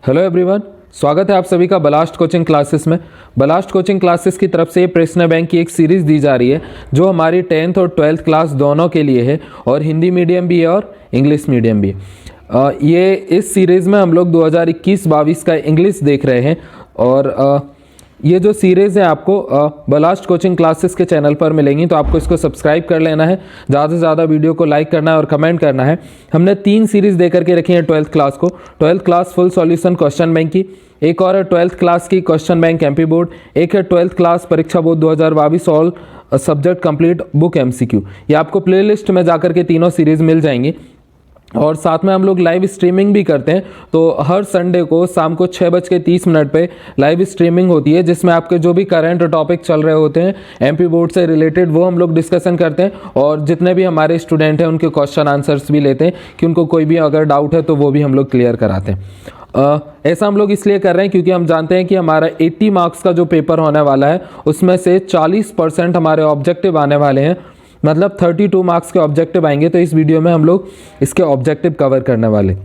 Hello everyone, स्वागत है आप सभी का बलास्ट कोचिंग क्लासेस में। बलास्ट कोचिंग क्लासेस की तरफ से प्रश्न बैंक की एक सीरीज़ दी जा रही है जो हमारी 10th और 12th क्लास दोनों के लिए है और हिंदी मीडियम भी है और इंग्लिश मीडियम भी। ये इस सीरीज़ में हम लोग 2021-22 का इंग्लिश देख रहे हैं और ये जो सीरीज़ है आपको बलास्ट कोचिंग क्लासेस के चैनल पर मिलेंगी, तो आपको इसको सब्सक्राइब कर लेना है, ज़्यादा से ज़्यादा वीडियो को लाइक करना है और कमेंट करना है। हमने 3 सीरीज़ दे करके रखी है 12th क्लास को। 12th class full solution question bank की, एक और है 12th क्लास की क्वेश्चन बैंक एमपी बोर्ड, एक है 12th क्लास परीक्षा board 2022 all subject complete book MCQ. ये आपको प्लेलिस्ट में जाकर के तीनों सीरीज़ मिल जाएंगी। और साथ में हम लोग लाइव स्ट्रीमिंग भी करते हैं, तो हर संडे को शाम को 6:30 पे लाइव स्ट्रीमिंग होती है, जिसमें आपके जो भी करंट टॉपिक चल रहे होते हैं एमपी बोर्ड से रिलेटेड वो हम लोग डिस्कशन करते हैं और जितने भी हमारे स्टूडेंट हैं उनके क्वेश्चन आंसर्स भी लेते हैं कि उनको कोई भी अगर डाउट है तो वो भी हम लोग क्लियर कराते हैं। ऐसा हम लोग इसलिए कर रहे हैं क्योंकि हम जानते हैं कि हमारा 80 मार्क्स का जो पेपर होने वाला है उसमें से 40% हमारे ऑब्जेक्टिव आने वाले हैं, मतलब 32 मार्क्स के ऑब्जेक्टिव आएंगे। तो इस वीडियो में हम लोग इसके ऑब्जेक्टिव कवर करने वाले।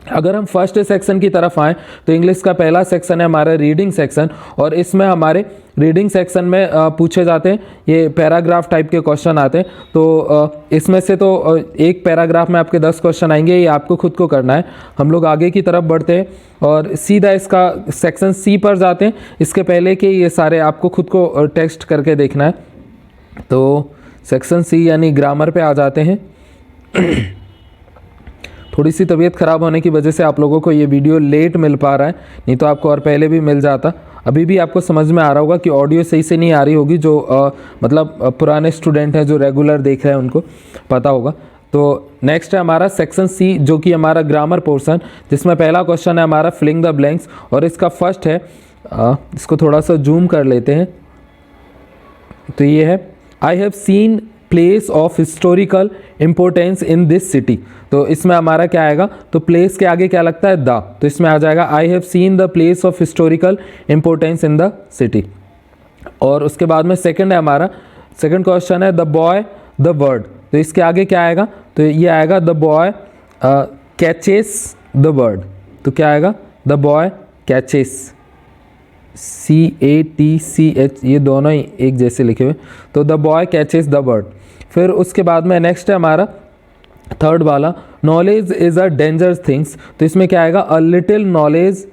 अगर हम फर्स्ट सेक्शन की तरफ आएँ तो इंग्लिश का पहला सेक्शन है हमारा रीडिंग सेक्शन, और इसमें हमारे रीडिंग सेक्शन में पूछे जाते हैं ये पैराग्राफ टाइप के क्वेश्चन आते हैं। तो इसमें से तो एक पैराग्राफ में आपके 10 क्वेश्चन आएंगे, ये आपको खुद को करना है। हम लोग आगे की तरफ बढ़ते हैं और सीधा इसका सेक्शन सी पर जाते हैं। इसके पहले के ये सारे आपको खुद को टेक्स्ट करके देखना है। तो सेक्शन सी यानी ग्रामर पे आ जाते हैं। थोड़ी सी तबीयत ख़राब होने की वजह से आप लोगों को ये वीडियो लेट मिल पा रहा है, नहीं तो आपको और पहले भी मिल जाता। अभी भी आपको समझ में आ रहा होगा कि ऑडियो सही से नहीं आ रही होगी, जो मतलब पुराने स्टूडेंट हैं जो रेगुलर देख रहे हैं उनको पता होगा। तो नेक्स्ट है हमारा सेक्शन सी, जो कि हमारा ग्रामर पोर्शन, जिसमें पहला क्वेश्चन है हमारा फिलिंग द ब्लैंक्स, और इसका फर्स्ट है इसको थोड़ा सा जूम कर लेते हैं। तो ये है I have seen place of historical importance in this city. तो इसमें हमारा क्या आएगा, तो प्लेस के आगे क्या लगता है, द, तो इसमें आ जाएगा I have seen the place of historical importance in the city. और उसके बाद में सेकंड है हमारा, सेकंड क्वेश्चन है द बॉय द वर्ड। तो इसके आगे क्या आएगा, तो ये आएगा the boy catches the word. तो क्या आएगा, द बॉय कैचेस, CATCH, ये दोनों ही एक जैसे लिखे हुए। तो the boy catches the word. फिर उसके बाद में नेक्स्ट है हमारा थर्ड वाला, knowledge is a danger things. तो इसमें क्या आएगा, a little knowledge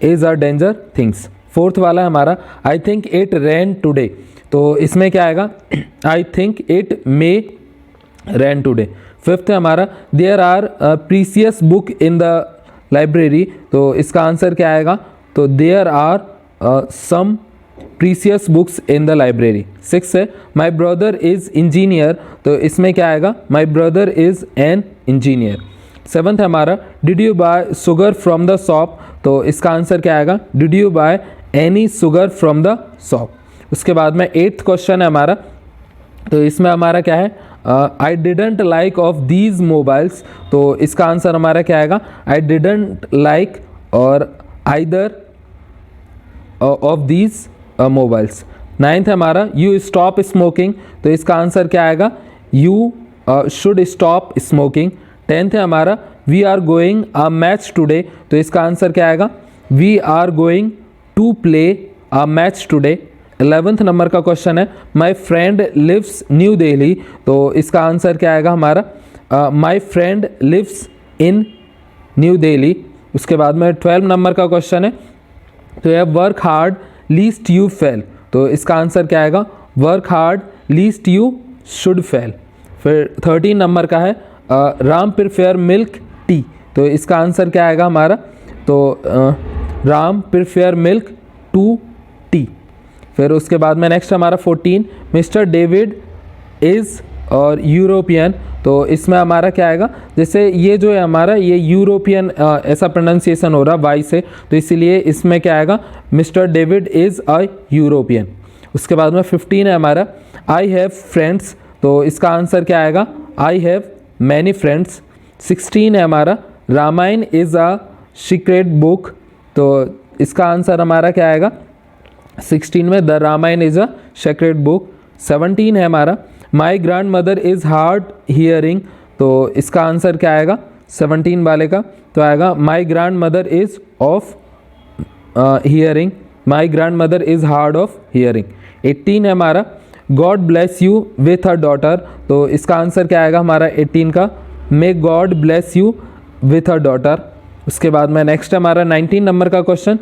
is a danger things. Fourth वाला है हमारा I think it rain today. तो इसमें क्या आएगा, I think it may rain today. Fifth है हमारा there are precious book in the library. तो इसका आंसर क्या आएगा, तो there are some precious books in the library. Six है माई ब्रदर इज़ इंजीनियर। तो इसमें क्या आएगा, my brother is an engineer. Seventh है हमारा did you buy sugar from the shop. तो इसका आंसर क्या आएगा, did you buy any sugar from the shop. उसके बाद में एट्थ क्वेश्चन है हमारा, तो इसमें हमारा क्या है, I didn't like of these mobiles. तो इसका आंसर हमारा क्या आएगा, आई डिडंट लाइक और either of these mobiles. Ninth है हमारा यू स्टॉप स्मोकिंग। तो इसका आंसर क्या आएगा, you should stop smoking. Tenth है हमारा we are going a match today. तो इसका आंसर क्या आएगा, we are going to play a match today. 11th number का क्वेश्चन है my friend lives New Delhi. तो इसका आंसर क्या आएगा हमारा, my friend lives in New Delhi. उसके बाद में 12 नंबर का क्वेश्चन है, तो यह work hard least you fail. तो इसका आंसर क्या आएगा, work hard least you should fail. फिर 13 नंबर का है राम प्रिफेयर मिल्क टी। तो इसका आंसर क्या आएगा हमारा, तो Ram prefer milk to tea. फिर उसके बाद में नेक्स्ट हमारा 14 मिस्टर डेविड इज़ और यूरोपियन। तो इसमें हमारा क्या आएगा, जैसे ये जो है हमारा ये यूरोपियन ऐसा प्रोनाउंसिएशन हो रहा है वाई से, तो इसीलिए इसमें क्या आएगा, mister David is a European. उसके बाद में 15 है हमारा आई हैव फ्रेंड्स। तो इसका आंसर क्या आएगा, आई हैव मैनी फ्रेंड्स। 16 है हमारा Ramayana is a secret book. तो इसका आंसर हमारा क्या आएगा, 16 में the Ramayana is a secret book. 17 है हमारा my grandmother is hard hearing. तो इसका आंसर क्या आएगा 17 वाले का, तो आएगा माई grandmother is of hearing, my grandmother is hard of hearing. 18 है हमारा God bless you with a daughter, तो इसका आंसर क्या आएगा हमारा 18 का may God bless you with a daughter. उसके बाद में नेक्स्ट हमारा 19 नंबर का क्वेश्चन,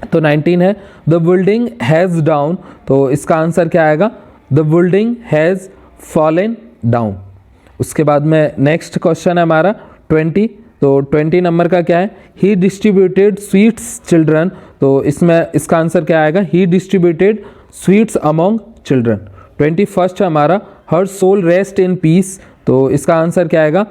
तो 19 है द बिल्डिंग हैज़ डाउन, तो इसका आंसर क्या आएगा the building has fallen down. उसके बाद में नेक्स्ट क्वेश्चन है हमारा 20, तो 20 नंबर का क्या है ही डिस्ट्रीब्यूटेड स्वीट्स चिल्ड्रन, तो इसमें इसका आंसर क्या आएगा he distributed sweets among children. 21 है हमारा her soul rest in peace, तो इसका आंसर क्या आएगा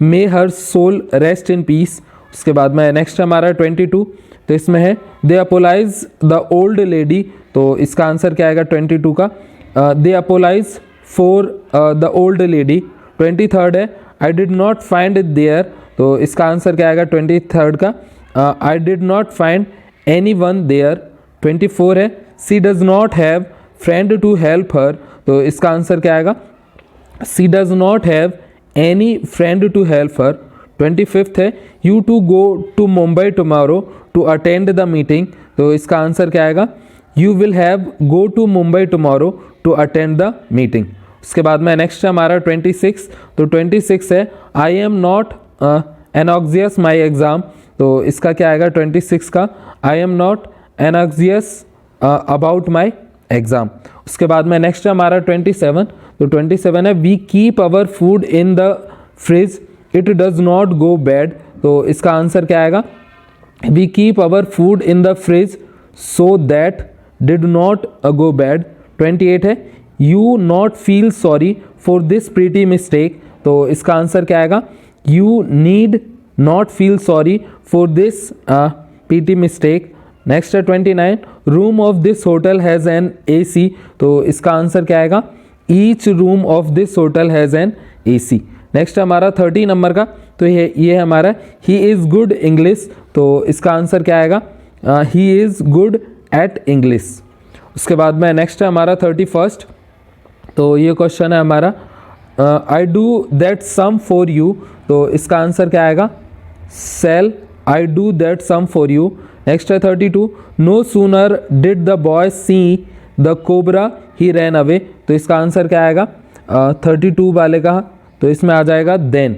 may her soul rest in peace. उसके बाद में नेक्स्ट हमारा 22, तो इसमें है they apologise the old lady, तो इसका आंसर क्या आएगा 22 का they apologise for the old lady. 23 है I did not find it there, तो इसका आंसर क्या आएगा 23 का आई did not find any one there. 24 है she does not have friend to help her, तो इसका आंसर क्या आएगा she does not have any friend to help her. 25 है you to go to Mumbai tomorrow to attend the meeting, तो इसका answer क्या आएगा you will have go to Mumbai tomorrow to attend the meeting. उसके बाद में नेक्स्ट है हमारा 26, तो 26 है I am not anxious my exam, तो इसका क्या आएगा 26 का I am not anxious about my exam. उसके बाद में नेक्स्ट है हमारा 27, तो 27 है we keep our food in the fridge it does not go bad, तो इसका आंसर क्या आएगा we keep our food in the fridge so that did not go bad. 28 है you not feel sorry for this pretty mistake, तो इसका answer क्या आएगा you need not feel sorry for this pretty mistake. Next है 29 room of this hotel has an AC, तो इसका answer क्या आएगा each room of this hotel has an AC। Next हमारा 30 नंबर का, तो ये हमारा ही इज़ गुड इंग्लिश, तो इसका आंसर क्या आएगा he is good at English. उसके बाद में नेक्स्ट है हमारा 31, तो ये क्वेश्चन है हमारा I do that sum for you, तो इसका आंसर क्या आएगा shall I do that sum for you. Next है 32 no sooner did the boy see the cobra he ran away, तो इसका आंसर क्या आएगा 32 वाले का, तो इसमें आ जाएगा देन,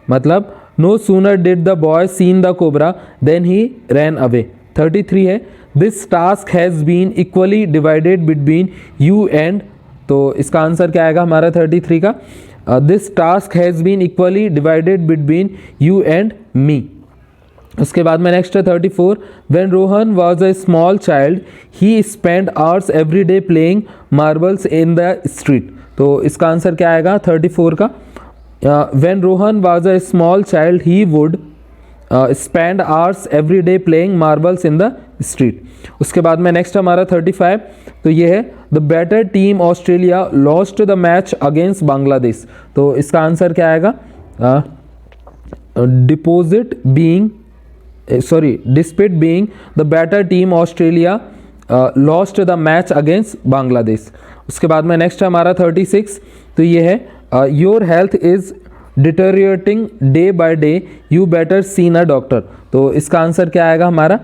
मतलब no sooner did the boy seen the cobra then he ran away. 33 है this task has been equally divided between you and, तो इसका आंसर क्या आएगा हमारा 33 का this task has been equally divided between you and me. उसके बाद में नेक्स्ट है 34 when Rohan was a small child he spend hours every day playing marbles in the street, तो इसका आंसर क्या आएगा 34 का when Rohan was a small child he would spend hours every day playing marbles in the street. उसके बाद में next हमारा 35, तो ये है the better team Australia lost the match against Bangladesh, तो इसका आंसर क्या आएगा despite being the better team Australia lost the match against Bangladesh. उसके बाद में नेक्स्ट हमारा 36, तो ये है your health is deteriorating day by day you better seen a doctor, तो इसका आंसर क्या आएगा हमारा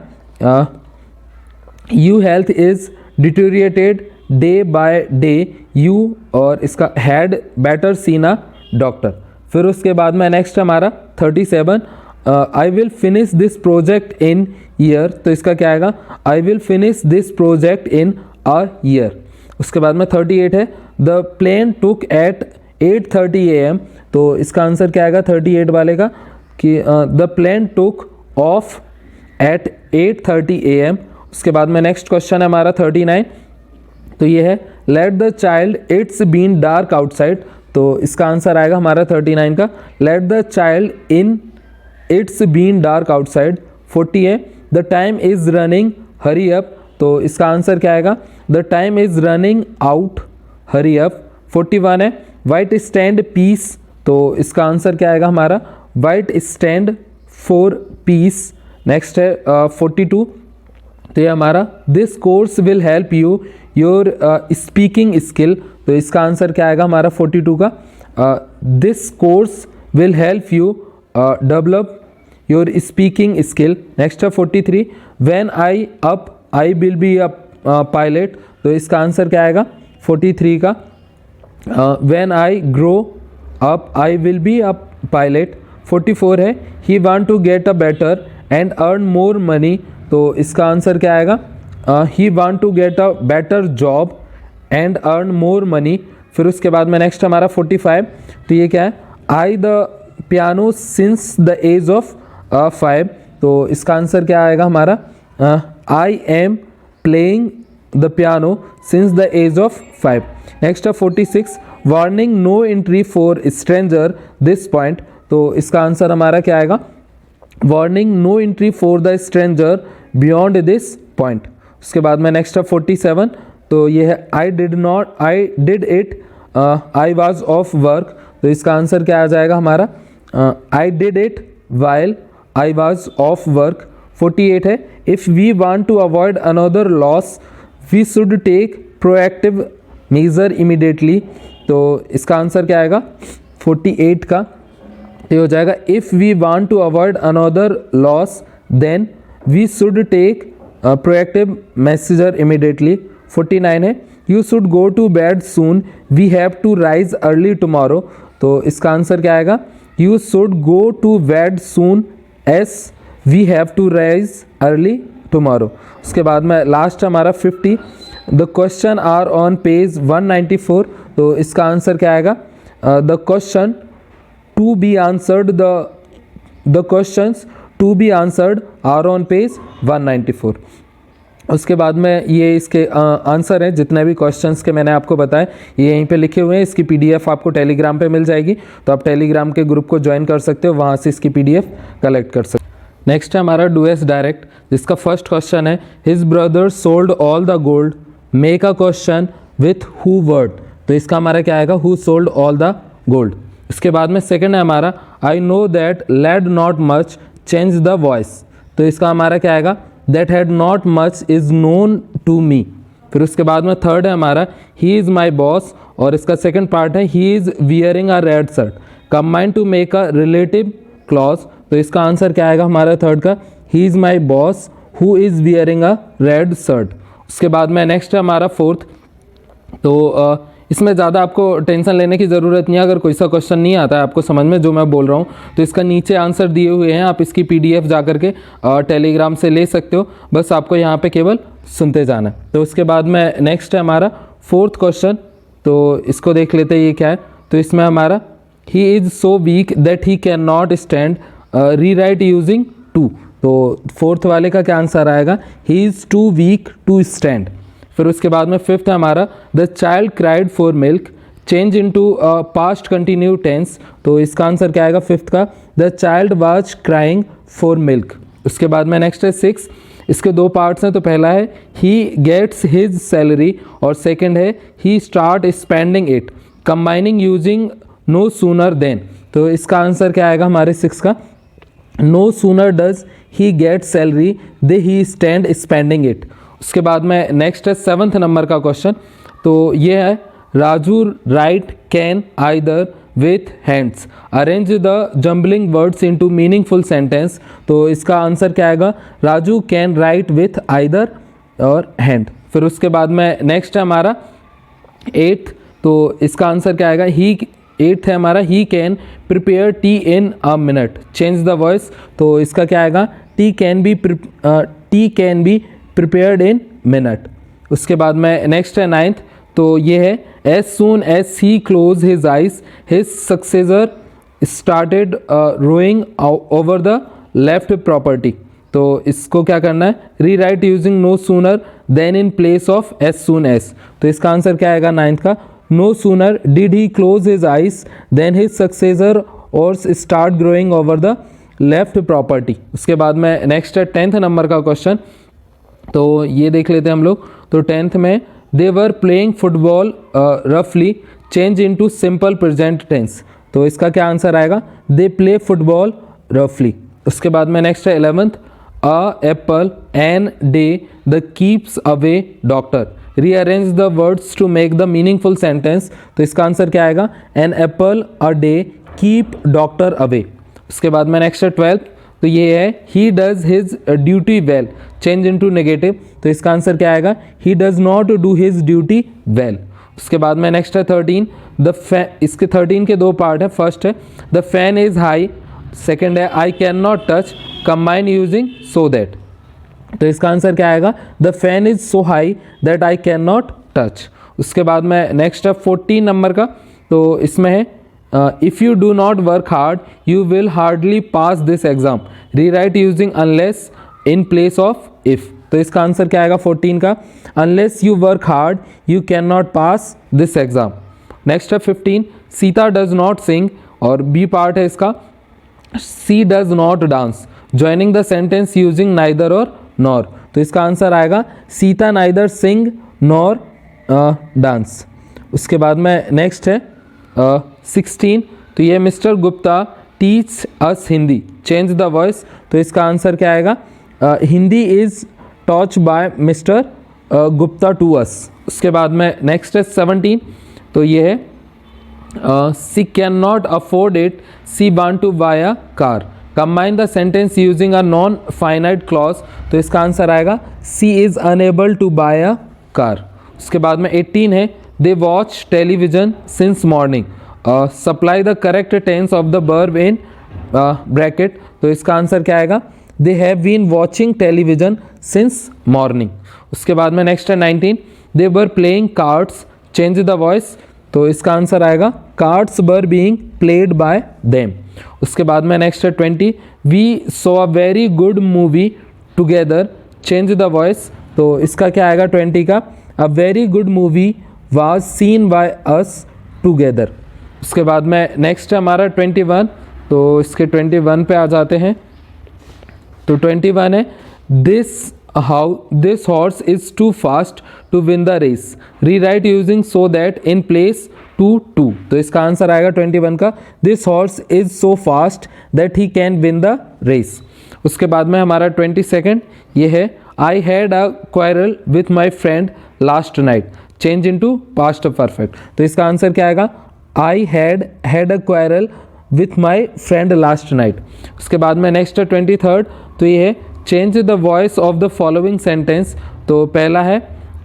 you health is deteriorated day by day you, और इसका had better seen a doctor. फिर उसके बाद में नेक्स्ट हमारा 37 I will finish this project in year, तो इसका क्या आएगा I will finish this project in a year. उसके बाद में 38 है the plane took at 8:30 AM, तो इसका आंसर क्या आएगा 38 वाले का कि the plane took off at 8:30 AM। उसके बाद में नेक्स्ट क्वेश्चन है हमारा 39, तो ये है let the child it's been dark outside, तो इसका आंसर आएगा हमारा 39 का let the child in it's been dark outside. 40 है the time is running hurry up, तो इसका आंसर क्या आएगा the time is running out hurry up. 41 है वाइट स्टैंड पीस, तो इसका आंसर क्या आएगा हमारा white stand for piece. Next है 42, तो ये हमारा this course will help you your speaking skill, तो इसका आंसर क्या आएगा हमारा 42 का this course will help you develop your speaking skill. Next है 43, when I up I will be a pilot. तो इसका आंसर क्या आएगा 43 का, when I grow up I will be a pilot. 44 है, ही want to get a better and earn more money. तो इसका answer क्या आएगा, he want to get a better job and earn more money. फिर उसके बाद में नेक्स्ट हमारा 45, तो ये क्या है, I the piano since the age of 5। तो इसका आंसर क्या आएगा हमारा, I am playing the piano since the age of 5। Next है 46, warning no entry for stranger this point. तो इसका आंसर हमारा क्या आएगा, warning no entry for the stranger beyond this point. उसके बाद में नेक्स्ट है 47, तो ये है I did it I was off work. तो इसका आंसर क्या आ जाएगा हमारा, I did it while I was off work. 48 है, if we want to avoid another loss we should take proactive measure immediately. तो इसका आंसर क्या आएगा 48 का, ये हो जाएगा if we want to avoid another loss then we should take proactive measure immediately. 49 है, you should go to bed soon we have to rise early tomorrow. तो इसका आंसर क्या आएगा, you should go to bed soon as we have to rise early tomorrow. उसके बाद में last हमारा 50, the question are on page 194। तो इसका आंसर क्या आएगा, the question to be answered the questions to be answered are on page 194। उसके बाद में ये इसके आंसर हैं जितने भी क्वेश्चंस के मैंने आपको बताए ये यहीं पे लिखे हुए हैं। इसकी पीडीएफ आपको टेलीग्राम पे मिल जाएगी, तो आप टेलीग्राम के ग्रुप को ज्वाइन कर सकते हो, वहाँ से इसकी पीडीएफ कलेक्ट कर सकते हो। नेक्स्ट है हमारा डू एस डायरेक्ट, जिसका फर्स्ट क्वेश्चन है his brother sold all the gold, make a question with who word. तो इसका हमारा क्या आएगा, who sold all the gold. इसके बाद में सेकंड है हमारा I know that led not much change the voice. तो इसका हमारा क्या आएगा, that had not much is known to me. फिर उसके बाद में थर्ड है हमारा ही इज़ माई बॉस, और इसका सेकंड पार्ट है he is wearing a red shirt, combine to make a relative clause. तो इसका आंसर क्या आएगा हमारा थर्ड का, he is my boss who is wearing a red shirt. उसके बाद में नेक्स्ट है हमारा फोर्थ, तो इसमें ज़्यादा आपको टेंशन लेने की ज़रूरत नहीं है। अगर कोई सा क्वेश्चन नहीं आता है आपको समझ में जो मैं बोल रहा हूँ, तो इसका नीचे आंसर दिए हुए हैं, आप इसकी पीडीएफ जा करके टेलीग्राम से ले सकते हो, बस आपको यहाँ पे केवल सुनते जाना है। तो उसके बाद में नेक्स्ट है हमारा फोर्थ क्वेश्चन, तो इसको देख लेते हैं ये क्या है। तो इसमें हमारा he is so weak that he can not stand, rewrite using too. तो फोर्थ वाले का क्या आंसर आएगा, he is too weak to stand. फिर उसके बाद में फिफ्थ है हमारा the child cried for milk, change into past continue tense. तो इसका आंसर क्या आएगा फिफ्थ का, the child was crying for milk. उसके बाद में नेक्स्ट है 6, इसके दो पार्ट्स हैं। तो पहला है ही गेट्स हिज सैलरी, और सेकंड है he start spending it, combining using no sooner than. तो इसका आंसर क्या आएगा हमारे 6 का, no sooner does he get salary than he stand spending it. उसके बाद में नेक्स्ट है 7th नंबर का क्वेश्चन, तो ये है Raju right can either with hands, arrange the jumbling words into meaningful sentence. तो इसका आंसर क्या आएगा, Raju can write with either और हैंड। फिर उसके बाद में नेक्स्ट है हमारा 8th, तो इसका आंसर क्या आएगा, ही 8th है हमारा he can prepare tea in a minute, change the voice. तो इसका क्या आएगा, tea can be prepared in minute. उसके बाद में नेक्स्ट है 9th, तो ये है as soon as he close his eyes his successor started rowing over the left property. तो इसको क्या करना है, rewrite using no sooner then in place of as soon as. तो इसका आंसर क्या आएगा 9th का, no sooner did he close his eyes then his successor और start growing over the left property. उसके बाद में नेक्स्ट है 10th नंबर का क्वेश्चन, तो ये देख लेते हैं हम लोग। तो 10th में दे वर प्लेइंग फुटबॉल रफली, change into simple present tense. तो इसका क्या आंसर आएगा, दे प्ले फुटबॉल रफली। उसके बाद में नेक्स्ट है 11th, a apple an day the keeps away doctor, rearrange the words to make the meaningful sentence. तो इसका आंसर क्या आएगा, an apple a day keep doctor away. उसके बाद में नेक्स्ट है 12th, तो ये है he does his duty well, change into negative, तो इसका आंसर क्या आएगा, he does not do his duty well. उसके बाद में नेक्स्ट है 13, इसके 13 के दो पार्ट है। फर्स्ट है the fan is high, second है I can not touch, combine using so that, तो इसका आंसर क्या आएगा, the fan is so high that I can not touch. उसके बाद में नेक्स्ट है 14 नंबर का, तो इसमें है if you do not work hard you will hardly pass this exam, rewrite using unless in place of if, तो इसका आंसर क्या आएगा 14 का, unless you work hard you can not pass this exam. Next है 15, Sita does not सिंग, और B part है इसका, she does not dance, joining the sentence using neither और नॉर, तो इसका आंसर आएगा Sita neither sing nor dance. उसके बाद में नेक्स्ट है 16, तो ये mister Gupta teach us Hindi, change the voice, तो इसका आंसर क्या आएगा, Hindi is taught by mister Gupta to us. उसके बाद में नेक्स्ट है 17, तो ये है she can not afford it, she want to buy a car, combine the sentence using a non finite clause, तो इसका आंसर आएगा she is unable to buy a car. उसके बाद में 18 है they watch television since morning, supply the correct tense of the verb in bracket, तो इसका answer क्या आएगा, they have been watching television since morning. उसके बाद में नेक्स्ट है 19, they were playing cards, change the voice, तो इसका आंसर आएगा cards were being played by them. उसके बाद में नेक्स्ट है 20, we saw a very good movie together, change the voice, तो इसका क्या आएगा 20 का, a very good movie was seen by us together. उसके बाद में नेक्स्ट है हमारा 21, तो इसके 21 पे आ जाते हैं, तो 21 है this horse is too fast to win the race, rewrite using so that in place to, तो इसका आंसर आएगा 21 का, this horse is so fast that he can win the race. उसके बाद में हमारा 22, ये है I had a quarrel with my friend last night, change into past perfect, तो इसका आंसर क्या आएगा, I had a quarrel with my friend last night. उसके बाद में नेक्स्ट है 23, तो ये है change the voice of the following sentence, तो पहला है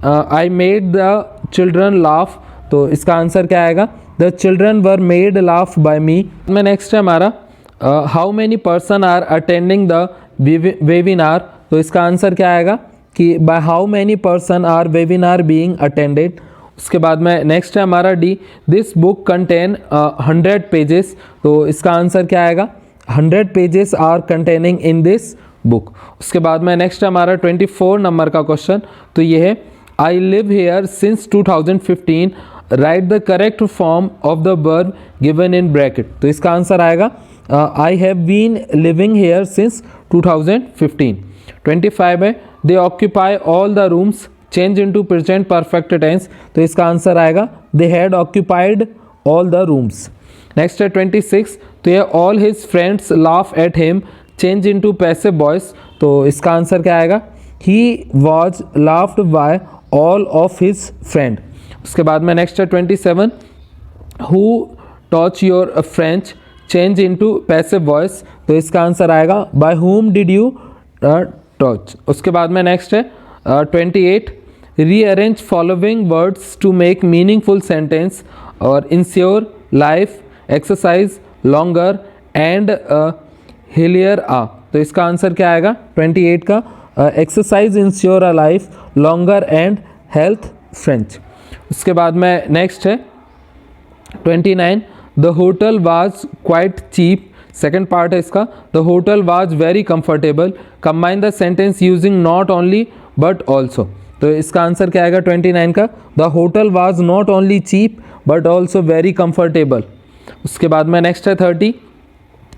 I made the children laugh, तो इसका आंसर क्या आएगा, the children were made laugh by me. में नेक्स्ट है हमारा how many person are attending the webinar, तो इसका आंसर क्या आएगा कि by how many person are webinar being attended. उसके बाद में नेक्स्ट है हमारा D, this book contain 100 pages, तो इसका आंसर क्या आएगा, 100 pages are containing in this book. उसके बाद में नेक्स्ट है हमारा 24 नंबर का क्वेश्चन, तो ये है I live here since 2015, write the correct form of the verb given in bracket, तो इसका आंसर आएगा I have been living here since 2015। 25 है they occupy all the rooms, change into present perfect tense, तो इसका answer आएगा they had occupied all the rooms. Next है 26, तो ये all his friends laugh at him, change into passive voice, तो इसका answer क्या आएगा, he was laughed by all of his friend. उसके बाद में नेक्स्ट है 27, who taught your French, change into passive voice, तो इसका आंसर आएगा बाय हुम डिड यू टॉच। उसके बाद में नेक्स्ट है 28, rearrange following words to make meaningful sentence और ensure life exercise longer and हिलियर आ, तो इसका आंसर क्या आएगा 28 का, exercise ensure a life longer and health french. उसके बाद में नेक्स्ट है 29, the hotel was quite cheap, second part है इसका, the hotel was very comfortable, combine the sentence using not only but also, तो इसका आंसर क्या आएगा 29 का, the hotel was not only cheap but also very comfortable. उसके बाद में नेक्स्ट है 30,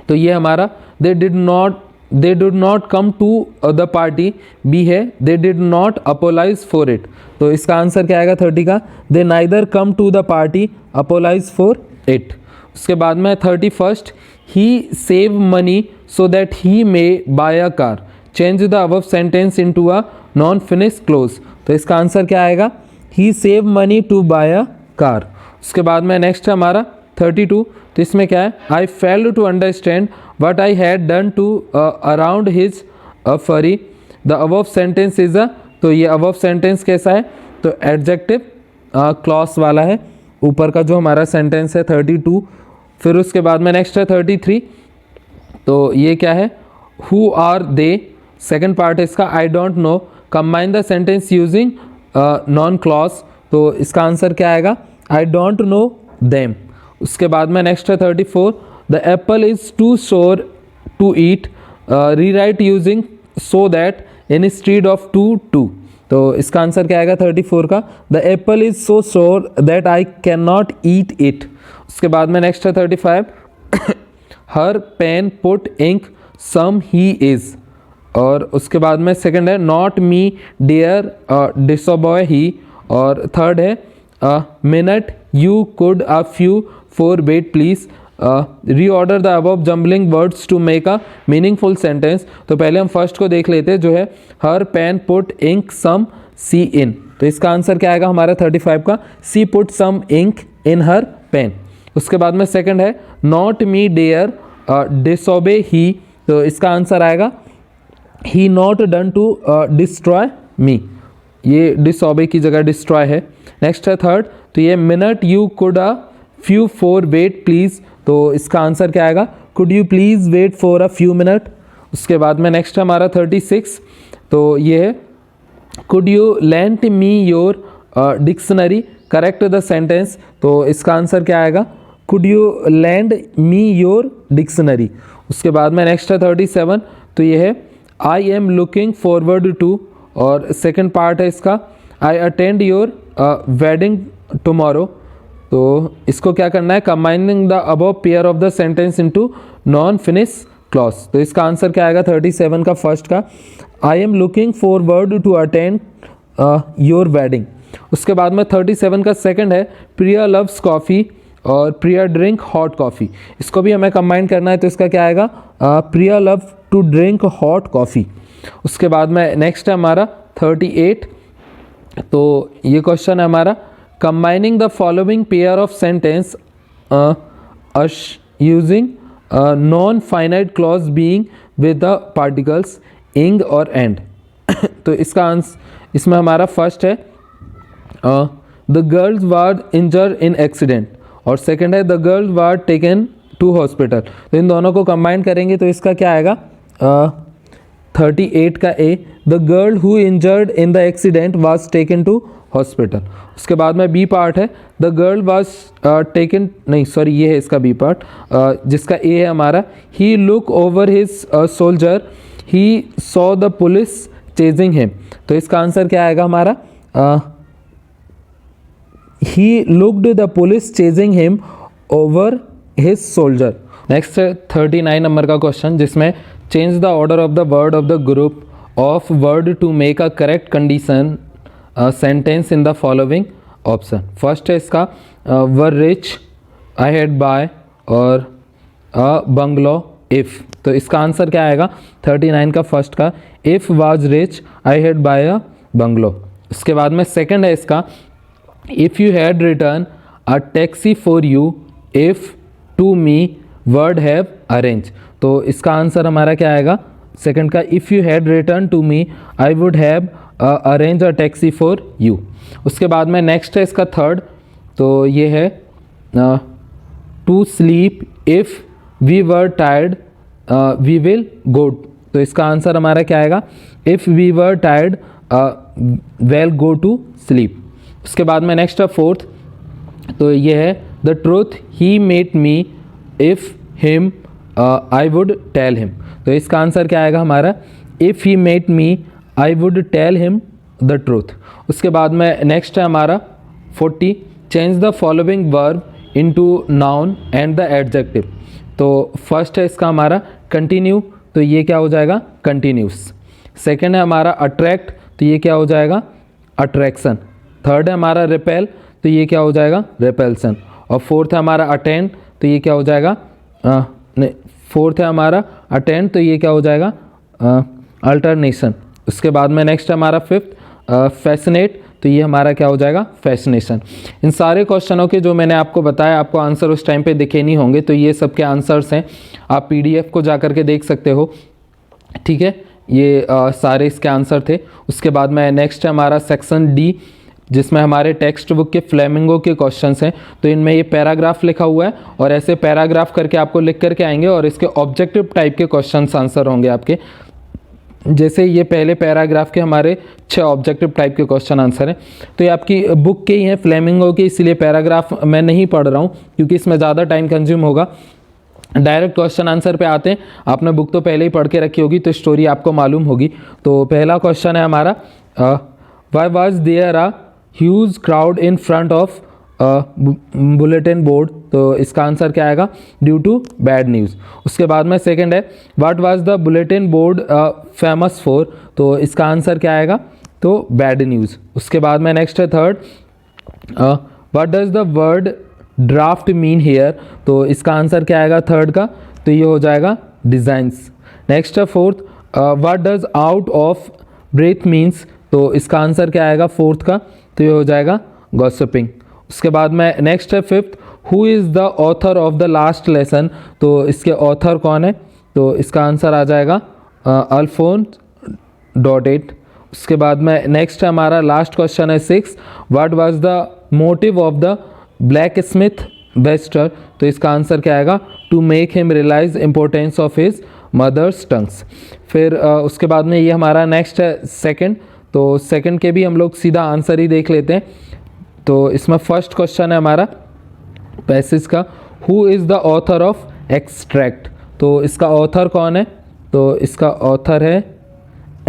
तो ये हमारा they did not come to the party, B है they did not apologise for it, तो इसका आंसर क्या आएगा 30 का, they neither come to the party apologise for it. उसके बाद में 31, he save money so that he may buy a car, change the above sentence into a non finish clause, तो इसका आंसर क्या आएगा, he save money to buy a car. उसके बाद में नेक्स्ट है हमारा 32, तो इसमें क्या है, I failed to understand what I had done to around his fury, the above sentence is a, तो ये अबव सेंटेंस कैसा है, तो एडजेक्टिव क्लॉज वाला है, ऊपर का जो हमारा सेंटेंस है 32। फिर उसके बाद में नेक्स्ट है 33, तो ये क्या है, who are they, second part है इसका I don't know, combine the sentence using noun clause, तो इसका आंसर क्या आएगा, आई डोंट नो देम। उसके बाद में नेक्स्ट है 34, the apple is too sour to eat, rewrite using so that instead of to, तो इसका आंसर क्या आएगा 34 का, the apple is so sour that I can not eat it. उसके बाद में नेक्स्ट है 35, her pen put ink some he is, और उसके बाद में सेकंड है नॉट मी डियर डिसोबॉय ही, और थर्ड है minute you could a few for wait please, reorder the above jumbling words to make a meaningful sentence. तो पहले हम फर्स्ट को देख लेते हैं जो है हर पेन पुट इंक सम सी इन, तो इसका आंसर क्या आएगा हमारा 35 का, सी पुट सम इंक इन हर पेन। उसके बाद में सेकंड है नॉट मी डेयर डिसोबे ही, तो इसका आंसर आएगा ही नॉट डन टू डिस्ट्रॉय मी, ये डिसोबे की जगह डिस्ट्रॉय है। नेक्स्ट है थर्ड, तो ये minute you could a few for wait please, तो इसका आंसर क्या आएगा, could you please wait for a few minute. उसके बाद में नेक्स्ट है हमारा 36, तो ये है could you lent me your dictionary, correct the sentence, तो इसका आंसर क्या आएगा, could you lend me your dictionary. उसके बाद में नेक्स्ट है 37, तो ये है I am looking forward to, और सेकंड पार्ट है इसका I attend your wedding tomorrow, तो इसको क्या करना है, combining the above pair of the sentence into non finish clause, तो इसका आंसर क्या आएगा 37 का फर्स्ट का, I am looking forward to attend your wedding. उसके बाद में 37 का सेकंड है प्रिया लव्स कॉफ़ी और प्रिया ड्रिंक हॉट कॉफ़ी, इसको भी हमें कंबाइन करना है, तो इसका क्या आएगा, Priya love to drink hot coffee. उसके बाद में नेक्स्ट है हमारा 38, तो ये क्वेश्चन है हमारा combining the following pair of sentence using non finite clause being with the particles इंग और एंड, तो इसका आंसर इसमें हमारा फर्स्ट है the girls were injured in accident, और सेकंड है the girls were taken to hospital, तो इन दोनों को कंबाइन करेंगे तो इसका क्या आएगा 38 का A, the girl who injured in the accident was taken to hospital. उसके बाद में बी पार्ट है द गर्ल वाज टेकन, नहीं सॉरी ये है इसका बी पार्ट, जिसका ए है हमारा he look over his shoulder he saw the police chasing him, तो इसका आंसर क्या आएगा हमारा he looked the police chasing him over his shoulder. Next 39 number का क्वेश्चन जिसमें change the order of the word of the group of word to make a correct condition sentence in the following option. First है इसका were rich, I had buy और a bungalow if, तो इसका answer क्या आएगा 39 का first का if was rich I had buy a bungalow. उसके बाद में सेकंड है इसका if you had return a taxi for you if to me would have arrange, तो इसका आंसर हमारा क्या आएगा सेकंड का if you had return to me I would have arrange a taxi for you. उसके बाद में नेक्स्ट है इसका थर्ड, तो ये है to sleep if we were tired we will go, तो इसका आंसर हमारा क्या आएगा if we were tired we'll go to sleep. उसके बाद में नेक्स्ट है फोर्थ, तो ये है the truth he met me if him I would tell him, तो इसका आंसर क्या आएगा हमारा if he met me I would tell him the truth. उसके बाद में नेक्स्ट है हमारा 40 change the following verb into noun and the adjective, तो फर्स्ट है इसका हमारा कंटिन्यू, तो ये क्या हो जाएगा कंटिन्यूस। सेकंड है हमारा अट्रैक्ट, तो ये क्या हो जाएगा अट्रैक्शन। थर्ड है हमारा रिपेल, तो ये क्या हो जाएगा रिपेल्सन। और फोर्थ है हमारा अटेंड, तो ये क्या हो जाएगा नहीं, फोर्थ है हमारा अटेंड, तो ये क्या हो जाएगा अल्टरनेशन। उसके बाद में नेक्स्ट है हमारा फिफ्थ फैसिनेट, तो ये हमारा क्या हो जाएगा, फैसिनेशन। इन सारे क्वेश्चनों के जो मैंने आपको बताया, आपको आंसर उस टाइम पे दिखे नहीं होंगे, तो ये सब के आंसर्स हैं, आप PDF को जा कर के देख सकते हो, ठीक है। ये सारे इसके आंसर थे। उसके बाद में नेक्स्ट है हमारा सेक्शन D, जिसमें हमारे टेक्स्ट बुक के फ्लेमिंगो के क्वेश्चंस हैं। तो इनमें ये पैराग्राफ लिखा हुआ है और ऐसे पैराग्राफ करके आपको लिख करके आएंगे और इसके ऑब्जेक्टिव टाइप के क्वेश्चंस आंसर होंगे आपके। जैसे ये पहले पैराग्राफ के हमारे 6 ऑब्जेक्टिव टाइप के क्वेश्चन आंसर हैं। तो ये आपकी बुक के ही हैं, फ्लेमिंगो के, इसलिए पैराग्राफ मैं नहीं पढ़ रहा हूँ क्योंकि इसमें ज़्यादा टाइम कंज्यूम होगा। डायरेक्ट क्वेश्चन आंसर पे आते हैं। आपने बुक तो पहले ही पढ़ के रखी होगी, तो स्टोरी आपको मालूम होगी। तो पहला क्वेश्चन है हमारा, why was there a huge crowd in front of bulletin board. तो इसका आंसर क्या आएगा, ड्यू टू बैड न्यूज़। उसके बाद में सेकंड है, what was the bulletin board famous for. तो इसका आंसर क्या आएगा, तो बैड न्यूज़। उसके बाद में नेक्स्ट है third, what does the word draft mean here. तो इसका आंसर क्या आएगा थर्ड का, तो ये हो जाएगा डिज़ाइंस। नेक्स्ट है fourth, what does out of breath means. तो इसका आंसर क्या आएगा फोर्थ का, तो ये हो जाएगा गॉसिपिंग। उसके बाद में नेक्स्ट है fifth, who is the author of the last lesson. तो इसके ऑथर कौन है, तो इसका आंसर आ जाएगा अल्फोंस.8। उसके बाद में नेक्स्ट है हमारा लास्ट क्वेश्चन है 6, what was the motive of the blacksmith Wachter. तो इसका आंसर क्या आएगा, to make him realise importance of his mother's tongues. फिर उसके बाद में ये हमारा नेक्स्ट है सेकंड। तो सेकंड के भी हम लोग सीधा आंसर ही देख लेते हैं। तो इसमें फर्स्ट क्वेश्चन है हमारा पैसेज का, who is the author of extract. तो इसका ऑथर कौन है, तो इसका ऑथर है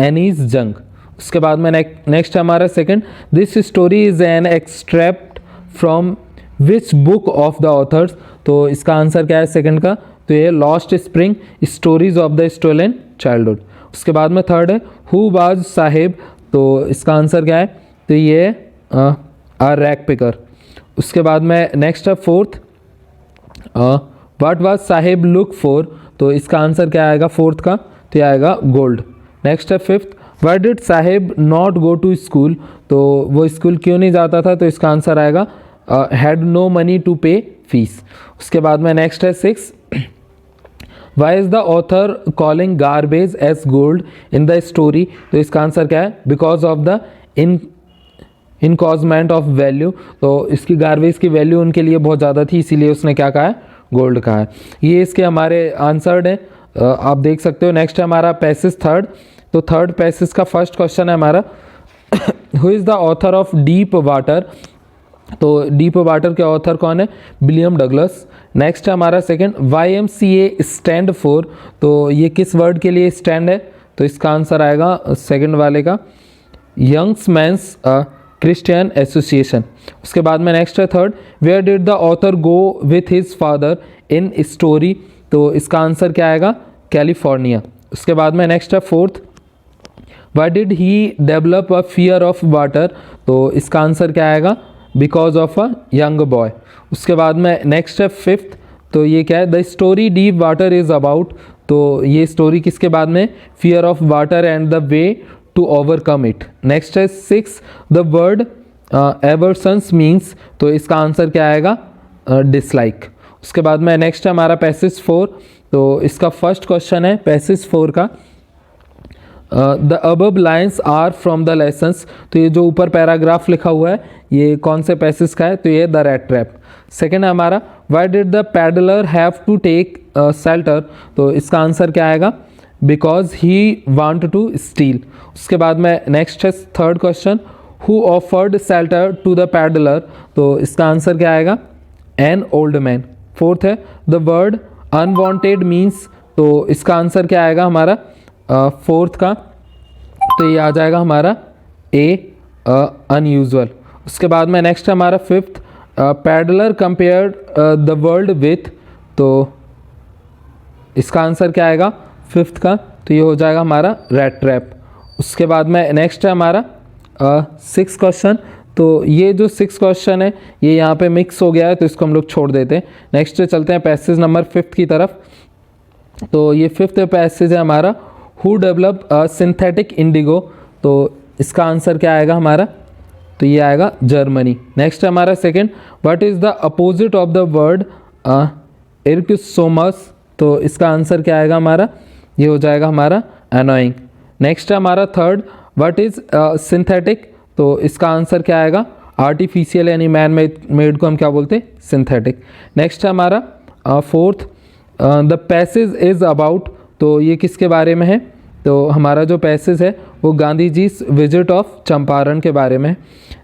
एनीस जंग। उसके बाद में नेक्स्ट है हमारा second, this story is an extract from which book of the authors. तो इसका आंसर क्या है सेकंड का, तो ये lost spring stories of the stolen childhood. उसके बाद में थर्ड है, हु वाज साहिब। तो इसका आंसर क्या है, तो ये आ रैक पिकर। उसके बाद में नेक्स्ट है fourth, what was Sahib look for. तो इसका आंसर क्या आएगा फोर्थ का, तो ये आएगा गोल्ड। नेक्स्ट है fifth, why did Saheb not go to school. तो वो स्कूल क्यों नहीं जाता था, तो इसका आंसर आएगा had no money to pay fees. उसके बाद में नेक्स्ट है 6, why is the author calling garbage as gold in the story. तो इसका आंसर क्या है, because of the encouragement of value. तो इसकी गार्बेज की वैल्यू उनके लिए बहुत ज़्यादा थी, इसीलिए उसने क्या कहा है, गोल्ड कहा है। ये इसके हमारे आंसर्ड हैं, आप देख सकते हो। नेक्स्ट है हमारा पैसेज थर्ड। तो थर्ड पैसेज का फर्स्ट क्वेश्चन है हमारा, who is the author of deep water. तो डीप वाटर के ऑथर कौन है, विलियम डगलस। नेक्स्ट है हमारा सेकंड, YMCA स्टैंड फॉर। तो ये किस वर्ड के लिए स्टैंड है, तो इसका आंसर आएगा सेकंड वाले का, यंग्स मैंस क्रिश्चियन एसोसिएशन। उसके बाद में नेक्स्ट है third, where did the author go with his father in story. तो इसका आंसर क्या आएगा, कैलिफोर्निया। उसके बाद में नेक्स्ट है fourth, why did he develop a fear of water. तो इसका आंसर क्या आएगा, because of a young boy. उसके बाद में नेक्स्ट है फिफ्थ, तो ये क्या है, the story deep water is about. तो ये स्टोरी किसके बाद में, fear of water and the way to overcome it. Next है 6, द वर्ड एवर्सन्स मीन्स। तो इसका आंसर क्या आएगा, डिसलाइक। उसके बाद में नेक्स्ट है हमारा पैसेज 4। तो इसका फर्स्ट क्वेश्चन है पैसेज 4 का, the above lines are from the lessons. तो ये जो ऊपर पैराग्राफ लिखा हुआ है ये कौन से पैसेज का है, तो ये द रैट ट्रैप। सेकेंड है हमारा, why did the peddler have to take shelter. तो इसका आंसर क्या आएगा, because he want to steal. उसके बाद में नेक्स्ट है third question, who offered shelter to the peddler. तो इसका आंसर क्या आएगा, एन ओल्ड मैन। फोर्थ है, द वर्ड अनवांटेड मीन्स। तो इसका आंसर क्या आएगा हमारा फोर्थ का, तो ये आ जाएगा हमारा ए अनयूजुअल। उसके बाद में नेक्स्ट है हमारा fifth, peddler compared the world with. तो इसका आंसर क्या आएगा फिफ्थ का, तो ये हो जाएगा हमारा रैट ट्रैप। उसके बाद में नेक्स्ट है हमारा 6 क्वेश्चन। तो ये जो 6 क्वेश्चन है ये यहाँ पे मिक्स हो गया है, तो इसको हम लोग छोड़ देते हैं। नेक्स्ट चलते हैं पैसेज नंबर 5 की तरफ। तो ये 5th पैसेज है हमारा, हु डेवलप सिंथेटिक इंडिगो। तो इसका आंसर क्या आएगा हमारा, तो ये आएगा जर्मनी। नेक्स्ट है हमारा second, what is the opposite of the word irksomeness, तो इसका आंसर क्या आएगा हमारा, ये हो जाएगा हमारा एनोइंग। नेक्स्ट है हमारा थर्ड, व्हाट इज़ सिंथेटिक, तो इसका आंसर क्या आएगा, आर्टिफिशियल यानी मैन मेड को हम क्या बोलते हैं, सिंथेटिक। नेक्स्ट है हमारा fourth, the passage is about, तो ये किसके बारे में है, तो हमारा जो पैसेज है वो गांधी जी विजिट ऑफ चंपारण के बारे में।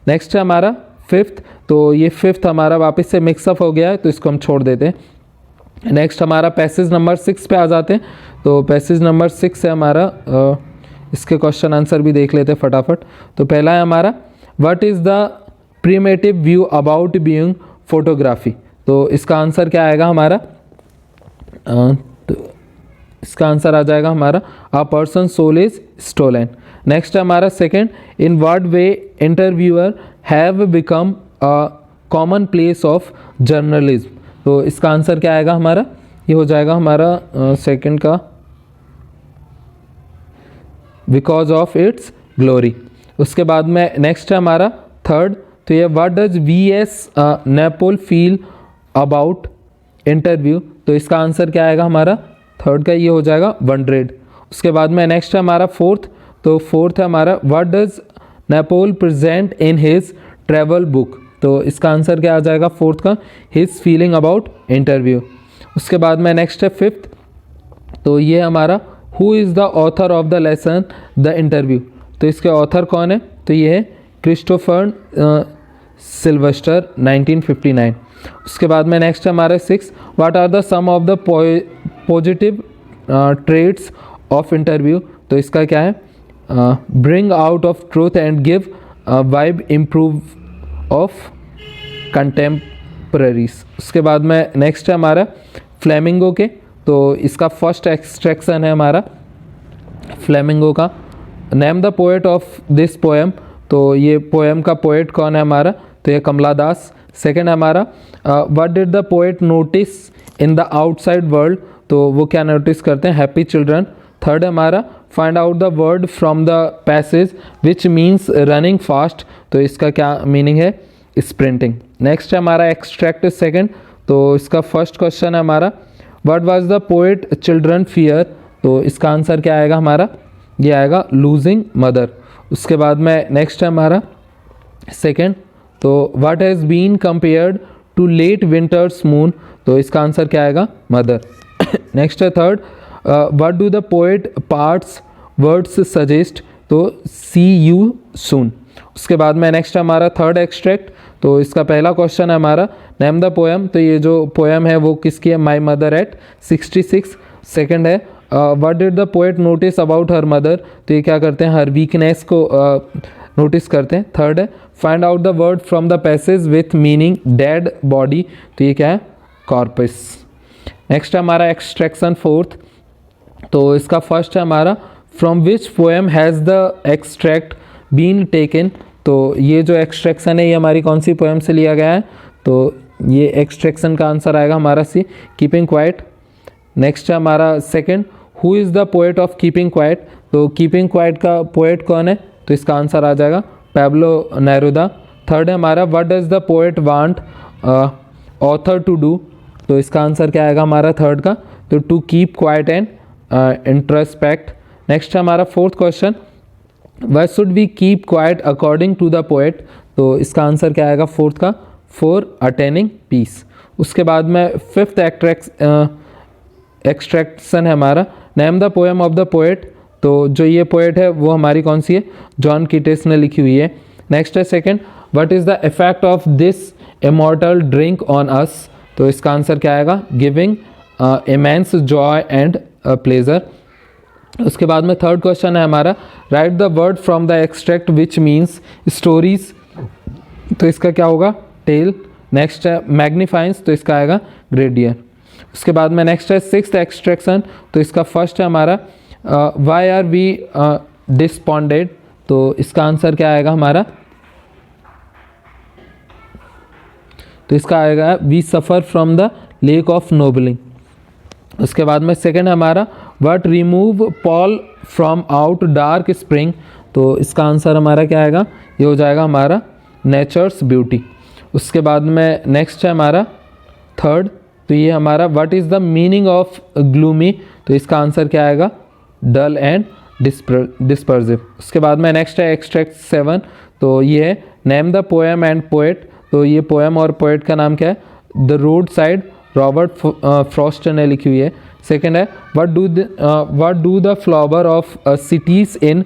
नेक्स्ट है हमारा फिफ्थ, तो ये फिफ्थ हमारा वापस से मिक्सअप हो गया है तो इसको हम छोड़ देते हैं। नेक्स्ट हमारा पैसेज नंबर 6 पे आ जाते हैं। तो पैसेज नंबर 6 है हमारा, इसके क्वेश्चन आंसर भी देख लेते हैं फटाफट। तो पहला है हमारा, what is the primitive view about being photography, तो इसका आंसर क्या आएगा हमारा, तो इसका आंसर आ जाएगा हमारा a person soul is stolen. Next है हमारा second, in what way interviewer have become a commonplace of journalism, तो इसका आंसर क्या आएगा हमारा, ये हो जाएगा हमारा सेकंड का बिकॉज ऑफ इट्स ग्लोरी। उसके बाद में नेक्स्ट है हमारा थर्ड, तो ये what does VS. Naipaul feel about interview, तो इसका आंसर क्या आएगा हमारा, थर्ड का ये हो जाएगा 100। उसके बाद में नेक्स्ट है हमारा फोर्थ, तो फोर्थ है हमारा, what does Naipaul present in his travel book, तो इसका आंसर क्या आ जाएगा फोर्थ का, हिज फीलिंग अबाउट इंटरव्यू। उसके बाद में नेक्स्ट है फिफ्थ, तो ये हमारा who is the author of the lesson the interview, तो इसके ऑथर कौन है, तो ये है क्रिस्टोफर सिल्वेस्टर 1959। उसके बाद में नेक्स्ट है हमारे 6, what are the some of the positive traits of interview, तो इसका क्या है, bring out of truth and give vibe improve of contemporaries. उसके बाद में नेक्स्ट है हमारा फ्लेमिंगो के, तो इसका फर्स्ट एक्सट्रैक्शन है हमारा फ्लेमिंगो का, name the poet of this poem, तो ये पोएम का पोएट कौन है हमारा, तो ये कमला दास। सेकेंड है हमारा, what did the poet notice in the outside world, तो वो क्या नोटिस करते हैं, हैप्पी चिल्ड्रन। थर्ड है हमारा, find out the word from the passage which means running fast, तो इसका क्या मीनिंग है, स्प्रिंटिंग। नेक्स्ट है हमारा एक्सट्रैक्ट सेकेंड, तो इसका फर्स्ट क्वेश्चन है हमारा, what was the poet children fear, तो इसका आंसर क्या आएगा हमारा, ये आएगा लूजिंग मदर। उसके बाद में नेक्स्ट है हमारा सेकेंड, तो what has been compared to late winter's moon, तो इसका आंसर क्या आएगा, मदर। नेक्स्ट है third, what do the poet parts words suggest, तो सी यू सून। उसके बाद में नेक्स्ट है हमारा थर्ड एक्सट्रैक्ट, तो इसका पहला क्वेश्चन है हमारा, नेम द पोएम, तो ये जो पोएम है वो किसकी है, माई मदर एट 66। सेकेंड है, what did the poet notice about her mother, तो ये क्या करते हैं, हर वीकनेस को नोटिस करते हैं। थर्ड है, find out the word from the passage with meaning dead body, तो ये क्या है, कॉर्पस। नेक्स्ट है हमारा एक्सट्रैक्शन फोर्थ, तो इसका फर्स्ट है हमारा, from which poem has the extract been taken, तो ये जो एक्सट्रैक्शन है ये हमारी कौन सी पोएम से लिया गया है, तो ये एक्सट्रैक्शन का आंसर आएगा हमारा सी, कीपिंग क्वाइट। नेक्स्ट है हमारा second, who is the poet of keeping quiet, तो कीपिंग क्वाइट का पोएट कौन है, तो इसका आंसर आ जाएगा पैब्लो नेरुदा। थर्ड है हमारा, what does the poet want others to do, तो इसका आंसर क्या आएगा हमारा थर्ड का, तो to keep quiet and introspect. Next है हमारा fourth question, why should we keep quiet according to the poet, तो इसका आंसर क्या आएगा फोर्थ का, फॉर अटेनिंग पीस। उसके बाद में फिफ्थ एक्सट्रैक्शन है हमारा, name the poem of the poet, तो जो ये पोएट है वो हमारी कौन सी है, जॉन कीट्स ने लिखी हुई है। नेक्स्ट है second, what is the effect of this immortal drink on us, तो इसका आंसर क्या आएगा, giving immense Joy and pleasure. उसके बाद में थर्ड क्वेश्चन है हमारा, right the word from the extract which means stories, तो इसका क्या होगा, टेल। नेक्स्ट है मैग्नीफाइंस, तो इसका आएगा ग्रेडियर। उसके बाद में नेक्स्ट है सिक्स्थ एक्सट्रैक्शन, तो इसका फर्स्ट है हमारा, वाई आर वी डिस्पॉन्डेड, तो इसका आंसर क्या आएगा हमारा, तो इसका आएगा we suffer from the lake of nobbling. उसके बाद में सेकंड है हमारा, what remove pall from out dark spring, तो इसका आंसर हमारा क्या आएगा, ये हो जाएगा हमारा नेचर्स ब्यूटी। उसके बाद में नेक्स्ट है हमारा थर्ड, तो ये हमारा what is the meaning of gloomy, तो इसका आंसर क्या आएगा, डल एंड डिस्पर्सिव। उसके बाद में नेक्स्ट है एक्सट्रैक्ट 7, तो ये है name the poem and poet, तो ये पोएम और पोएट का नाम क्या है, the roadside, Robert Frost ने लिखी हुई है। सेकेंड है what do the flower of cities in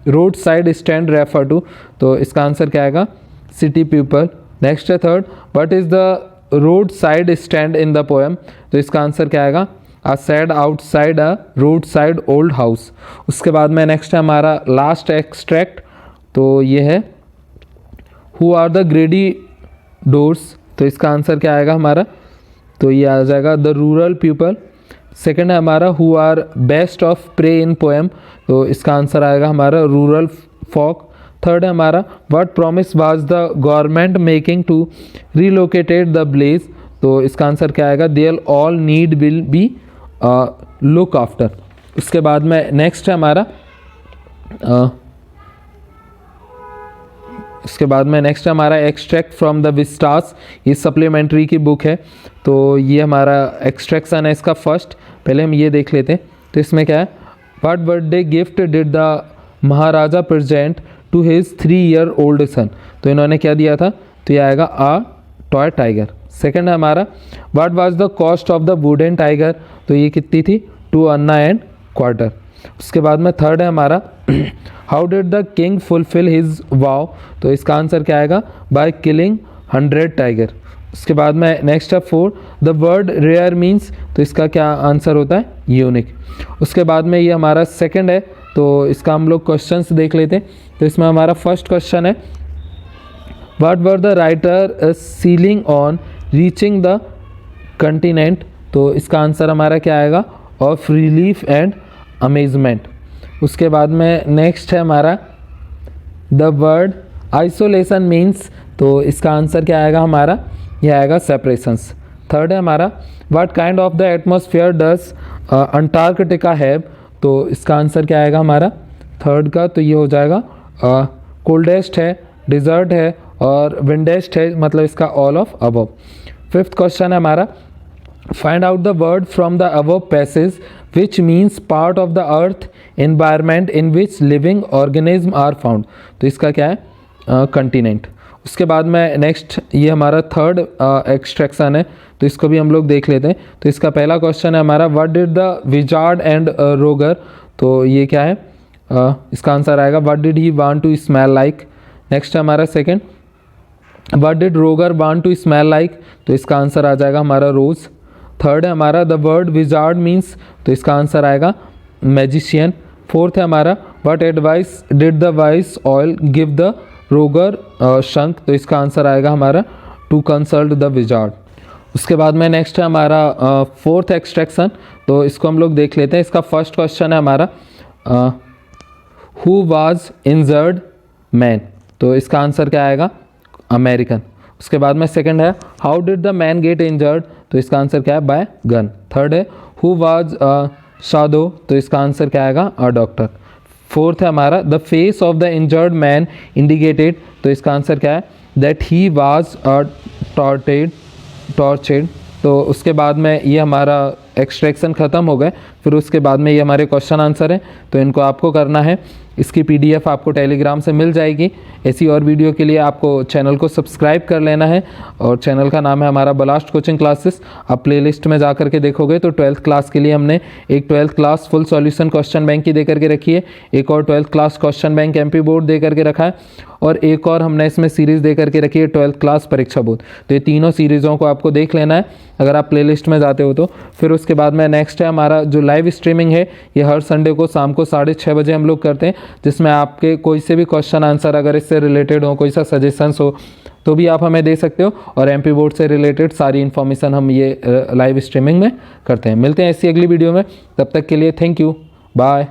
roadside stand refer to, तो इसका आंसर क्या आएगा, सिटी पीपल। नेक्स्ट है third, what is the roadside stand in the poem, तो इसका आंसर क्या आएगा, a sad outside a road side old house. उसके बाद में नेक्स्ट है हमारा लास्ट एक्सट्रैक्ट, तो ये है who are the greedy doors, तो इसका आंसर क्या आएगा हमारा, तो ये आ जाएगा द रूरल पीपल। सेकेंड है हमारा who are best of prey in poem, तो इसका आंसर आएगा हमारा रूरल फॉक। थर्ड है हमारा what promise was the government making to relocated the blaze, तो इसका आंसर क्या आएगा, there all need will be look after. उसके बाद में नेक्स्ट है हमारा इसके बाद में नेक्स्ट है हमारा एक्सट्रैक्ट फ्रॉम द विस्टास, ये सप्लीमेंट्री की बुक है, तो ये हमारा एक्सट्रैक्शन है इसका फर्स्ट। पहले हम ये देख लेते हैं, तो इसमें क्या है, what birthday gift did the Maharaja present to his 3-year-old son, तो इन्होंने क्या दिया था, तो ये आएगा आ टॉय टाइगर। सेकेंड है हमारा what was the cost of the wooden tiger, तो ये कितनी थी, 2 अन्ना एंड क्वार्टर। उसके बाद में थर्ड है हमारा how did the king fulfil his vow, तो इसका आंसर क्या आएगा, बाय किलिंग 100 टाइगर। उसके बाद में नेक्स्ट है four, the word rare means, तो इसका क्या आंसर होता है, यूनिक। उसके बाद में ये हमारा सेकंड है, तो इसका हम लोग क्वेश्चंस देख लेते हैं। तो इसमें हमारा फर्स्ट क्वेश्चन है what were the writer ceiling on reaching the continent, तो इसका आंसर हमारा क्या आएगा, ऑफ रिलीफ एंड अमेजमेंट। उसके बाद में नेक्स्ट है हमारा द वर्ड आइसोलेशन मीन्स, तो इसका आंसर क्या आएगा हमारा, यह आएगा सेपरेशंस। थर्ड है हमारा what kind of the atmosphere does Antarctica have, तो इसका आंसर क्या आएगा हमारा थर्ड का, तो ये हो जाएगा कोल्डेस्ट है, डिजर्ट है और विंडेस्ट है, मतलब इसका all of above. Fifth question है हमारा find out the word from the above passage which means part of the earth environment in which living organism are found, तो इसका क्या है, कंटिनेंट। उसके बाद में नेक्स्ट ये हमारा थर्ड एक्सट्रैक्शन है, तो इसको भी हम लोग देख लेते हैं। तो इसका पहला क्वेश्चन है हमारा what did the wizard and Roger, तो ये क्या है, इसका आंसर आएगा what did he want to smell like. Next है हमारा second what did Roger want to smell like, तो इसका आंसर आ जाएगा हमारा रोज़। थर्ड है हमारा द वर्ड विजार्ड मीन्स, तो इसका आंसर आएगा मैजिशियन। फोर्थ है हमारा what advice did the vice oil give the रोगर शंख, तो इसका आंसर आएगा हमारा टू कंसल्ट द विजार्ड। उसके बाद में नेक्स्ट है हमारा फोर्थ एक्सट्रैक्शन, तो इसको हम लोग देख लेते हैं। इसका फर्स्ट क्वेश्चन है हमारा हु वाज इंजर्ड मैन, तो इसका आंसर क्या आएगा, अमेरिकन। उसके बाद में सेकंड है how did the main get injured, तो इसका आंसर क्या है, बाय गन। थर्ड है हु वाज शादो, तो इसका आंसर क्या आएगा, अ डॉक्टर। फोर्थ है हमारा the face of the injured man indicated, तो इसका आंसर क्या है, दैट ही वाज टॉर्चर्ड। तो उसके बाद में ये हमारा एक्सट्रैक्शन ख़त्म हो गए। फिर उसके बाद में ये हमारे क्वेश्चन आंसर हैं, तो इनको आपको करना है। इसकी पीडीएफ आपको टेलीग्राम से मिल जाएगी। ऐसी और वीडियो के लिए आपको चैनल को सब्सक्राइब कर लेना है, और चैनल का नाम है हमारा बलास्ट कोचिंग क्लासेस। आप प्लेलिस्ट में जा करके देखोगे तो 12th क्लास के लिए हमने एक 12th class full solution question bank की दे करके रखी है, एक और 12th class question bank MP board दे करके रखा है, और एक और हमने इसमें सीरीज़ दे करके रखी है 12th क्लास परीक्षा बोर्ड। तो ये तीनों सीरीज़ों को आपको देख लेना है अगर आप प्लेलिस्ट में जाते हो तो। फिर उसके बाद में नेक्स्ट है हमारा जो लाइव स्ट्रीमिंग है, ये हर संडे को शाम को 6:30 बजे हम लोग करते हैं, जिसमें आपके कोई से भी क्वेश्चन आंसर अगर इससे रिलेटेड हो, कोई सा सजेशंस हो तो भी आप हमें दे सकते हो, और एमपी बोर्ड से रिलेटेड सारी इन्फॉर्मेशन हम ये लाइव स्ट्रीमिंग में करते हैं। मिलते हैं ऐसी अगली वीडियो में, तब तक के लिए थैंक यू, बाय।